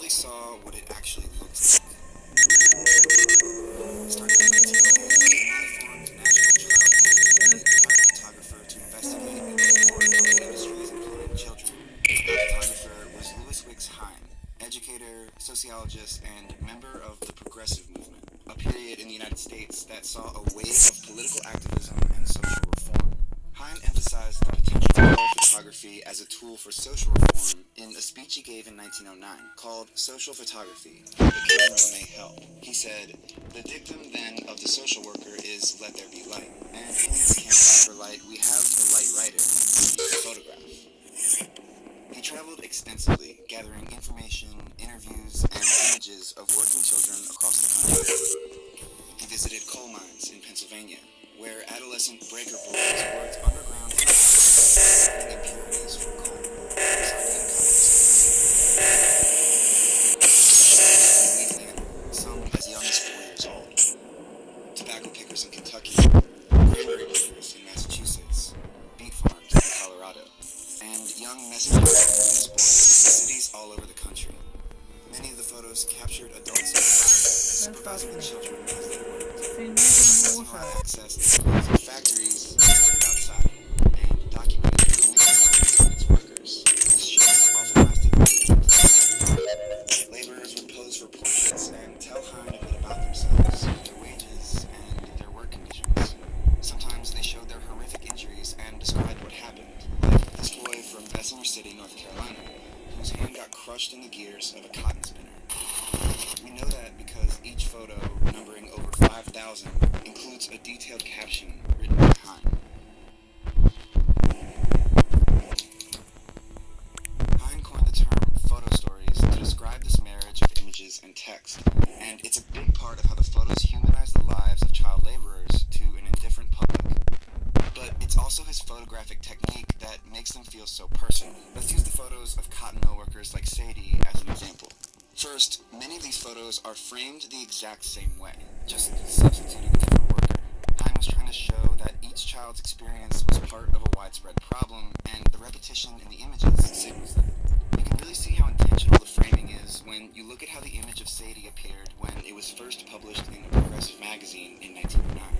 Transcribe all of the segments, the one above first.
finally saw what it actually looked like. Starting in 1908, the newly formed National Child Board hired a photographer to investigate and report on the industries employing children. The photographer was Louis Wicks Hine, educator, sociologist, and member of the Progressive Movement, a period in the United States that saw a wave of political activism and social reform. Hine emphasized the potential role of photography as a tool for social reform in a speech he gave in 1909 called Social Photography, The Camera May Help. He said, "The dictum then of the social worker is let there be light, and in this campaign for light we have the light writer, the photograph." He traveled extensively, gathering information, interviews, and images of working children across the country. He visited coal mines in Pennsylvania, where adolescent breaker boys worked underground finding impurities from coal, resulting in Louisiana, some as young as 4 years old. Tobacco pickers in Kentucky, cranberry pickers in Massachusetts, beet farms in Colorado, and young messengers and newsboys in cities all over the country. Many of the photos captured adults inside, supervising the children as they worked. Using live access to schools and factories, recorded outside, and documented the images of its workers, whose shifts often lasted weeks. Laborers would pose for portraits and tell Hine a bit about themselves, their wages, and their work conditions. Sometimes they showed their horrific injuries and described what happened, like this boy from Bessemer City, North Carolina, whose hand got crushed in the gears of a cotton spinner. We know that because each photo, numbering over 5,000, includes a detailed caption written by Hine. Hine coined the term photo stories to describe this marriage of images and text, and it's a big part of how the photos humanize the lives of child laborers to an indifferent public. But it's also his photographic technique that makes them feel so personal. Let's use the photos of cotton mill workers like Sadie as an example. First, many of these photos are framed the exact same way, just substituting a different worker. Hine was trying to show that each child's experience was part of a widespread problem, and the repetition in the images signals that. You can really see how intentional the framing is when you look at how the image of Sadie appeared when it was first published in a Progressive magazine in 1909.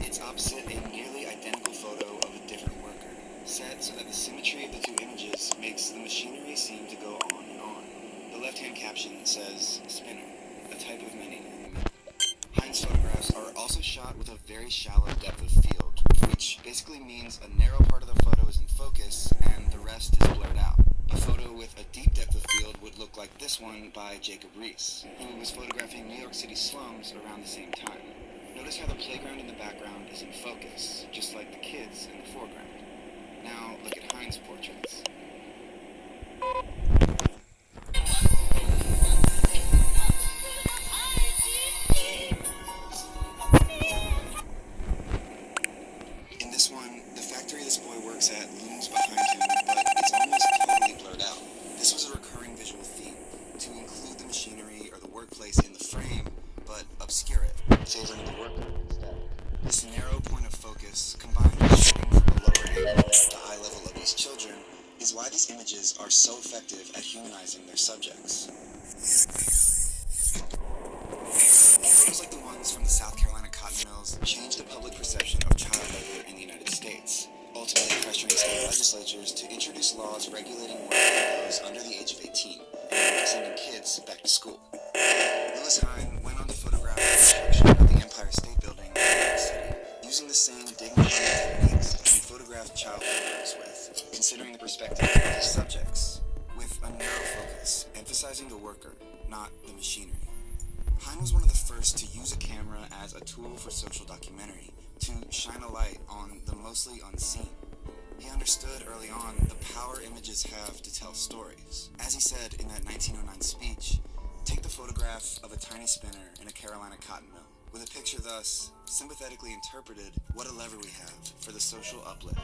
It's opposite a nearly identical photo of a different worker, set so that the symmetry of the two images makes the machinery seem to go on and on. The left-hand caption says, "Spinner, a type of many." Hine's photographs are also shot with a very shallow depth of field, which basically means a narrow part of the photo is in focus and the rest is blurred out. A photo with a deep depth of field would look like this one by Jacob Riis, who was photographing New York City slums around the same time. Notice how the playground in the background is in focus, just like the kids in the foreground. Now look at Hine's portraits. In this one, the factory this boy works at looms behind him, but it's almost totally blurred out. This was a recurring visual theme, to include the machinery or the workplace in the frame, but obscure it, favoring the worker instead. This narrow point of focus, combined with shooting from a lower angle at the eye level of these children, is why these images are so effective at humanizing their subjects. Photos like the ones from the South Carolina cotton mills changed the public perception of child labor in the United States, ultimately pressuring state legislatures to introduce laws regulating work for those under the age of 18, and sending kids back to school. Louis Hine went on to photograph the construction of the Empire State Building in New York City, using the same dignified techniques he photographed child laborers with, considering the perspective of his subjects, with a narrow focus, emphasizing the worker, not the machinery. Hine was one of the first to use a camera as a tool for social documentary, to shine a light on the mostly unseen. He understood early on the power images have to tell stories. As he said in that 1909 speech, take the photograph of a tiny spinner in a Carolina cotton mill. With a picture thus sympathetically interpreted, what a lever we have for the social uplift.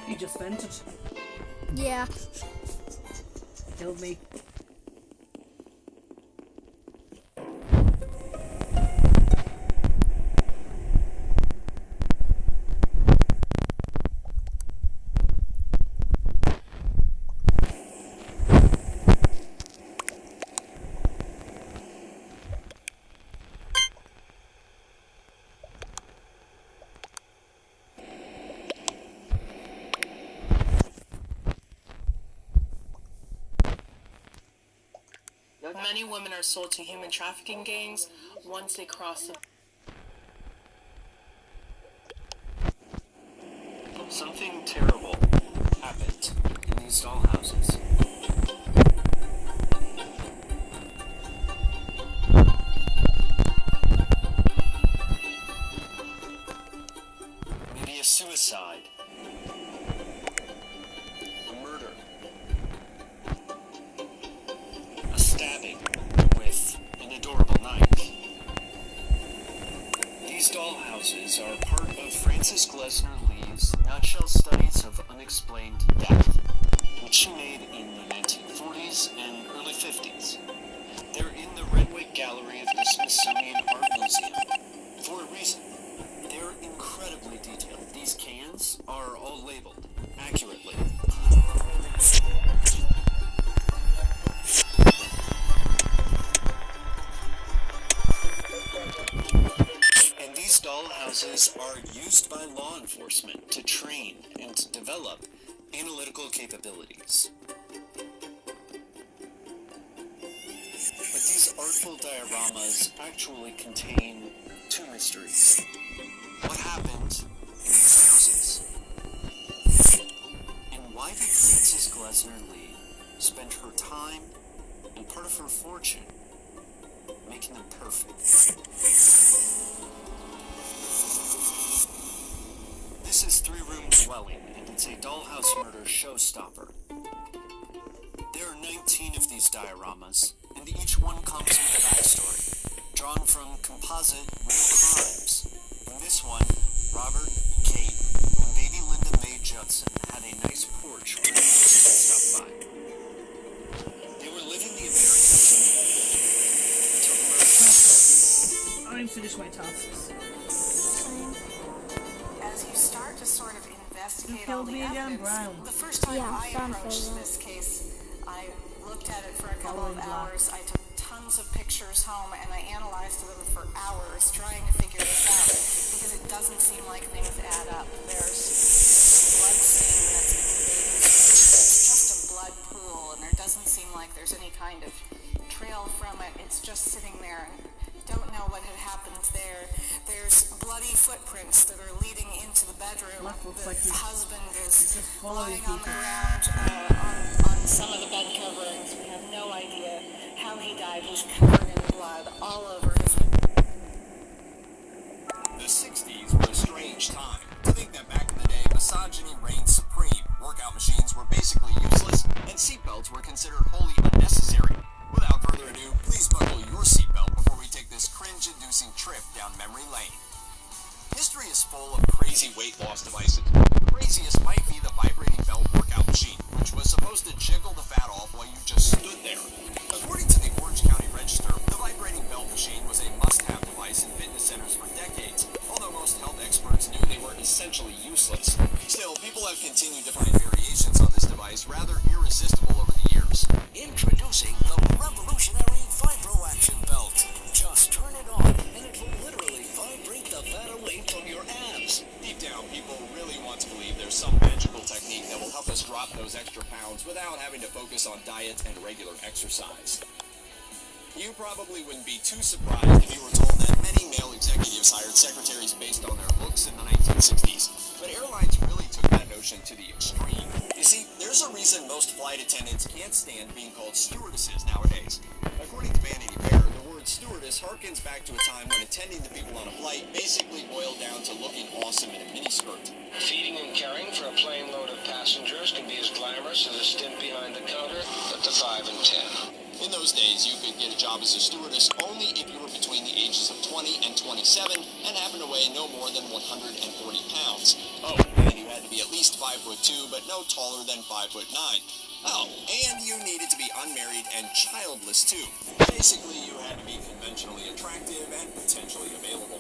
You just vented. Yeah. Killed me. Many women are sold to human trafficking gangs once they cross the... Something terrible happened in these dollhouses. Maybe a suicide. A murder. A stabbing with an adorable knife. These dollhouses are part of Frances Glessner Lee's Nutshell Studies of Unexplained Death, which she made in the 1940s and early 50s. They're in the Renwick Gallery of the Smithsonian Art Museum for a reason. They're incredibly detailed. These cans are all labeled accurately. And these dollhouses are used by law enforcement to train and to develop analytical capabilities. But these artful dioramas actually contain two mysteries. What happened in these houses? And why did Frances Glessner Lee spend her time and part of her fortune making them perfect? This is Three Room Dwelling, and it's a dollhouse murder showstopper. There are 19 of these dioramas, and each one comes with a backstory, drawn from composite real crimes. In this one, Robert, Kate, and baby Linda Mae Judson had a nice porch where the postman stopped by. They were living the American dream until the murder. I'm finished my tasks. As you start to sort of investigate You all killed the me again, evidence, Brown. the first time Yeah, I Brown approached favorite. this case, I looked at it for a couple of Following Black. hours. I took tons of pictures home and I analyzed them for hours trying to figure this out because it doesn't seem like things add up. There's a blood stain that's in the baby's room. It's just a blood pool and there doesn't seem like there's any kind of trail from it. It's just sitting there. Don't know what had happened there. There's bloody footprints that are leading into the bedroom. Black looks The like he's husband just is following lying on the people. ground on some of the bed coverings. We have no idea how he died. He's covered in blood all over his... The 60s were a strange time. To think that back in the day, misogyny reigned supreme. Workout machines were basically useless, and seatbelts were considered wholly unnecessary. Without further ado, please buckle your seatbelt before we take this cringe-inducing trip down memory lane. History is full of crazy weight loss devices. The craziest might be the vibrating belt workout machine, which was supposed to jiggle the fat off while you just stood there. According to the Orange County Register, the vibrating belt machine was a must-have device in fitness centers for decades, although most health experts knew they were essentially useless. Still, people have continued to find variations on this device rather irresistible over the years. Introducing the revolutionary Vibro Action Belt. Just turn it on, and it will literally vibrate the fat away from your abs. Deep down, people really want to believe there's some magical technique that will help us drop those extra pounds without having to focus on diet and regular exercise. You probably wouldn't be too surprised if you were told that many male executives hired secretaries based on their looks in the 1960s. But airlines really took that notion to the extreme. You see, there's a reason most flight attendants can't stand being called stewardesses nowadays. According to Vanity Fair, the word stewardess harkens back to a time when attending to people on a flight basically boiled down to looking awesome in a miniskirt. Feeding and caring for a plane load of passengers can be as glamorous as a stint behind the counter at the 5 and 10. In those days, you could get a job as a stewardess only if you were between the ages of 20 and 27 and happened to weigh no more than 140 pounds. Oh, and you had to be at least 5'2", but no taller than 5'9". Oh, and you needed to be unmarried and childless too. Basically, you had to be conventionally attractive and potentially available.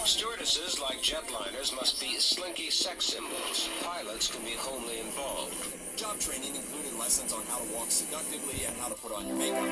Stewardesses, like jetliners, must be slinky sex symbols. Pilots can be homely involved. Job training included lessons on how to walk seductively and how to put on your makeup.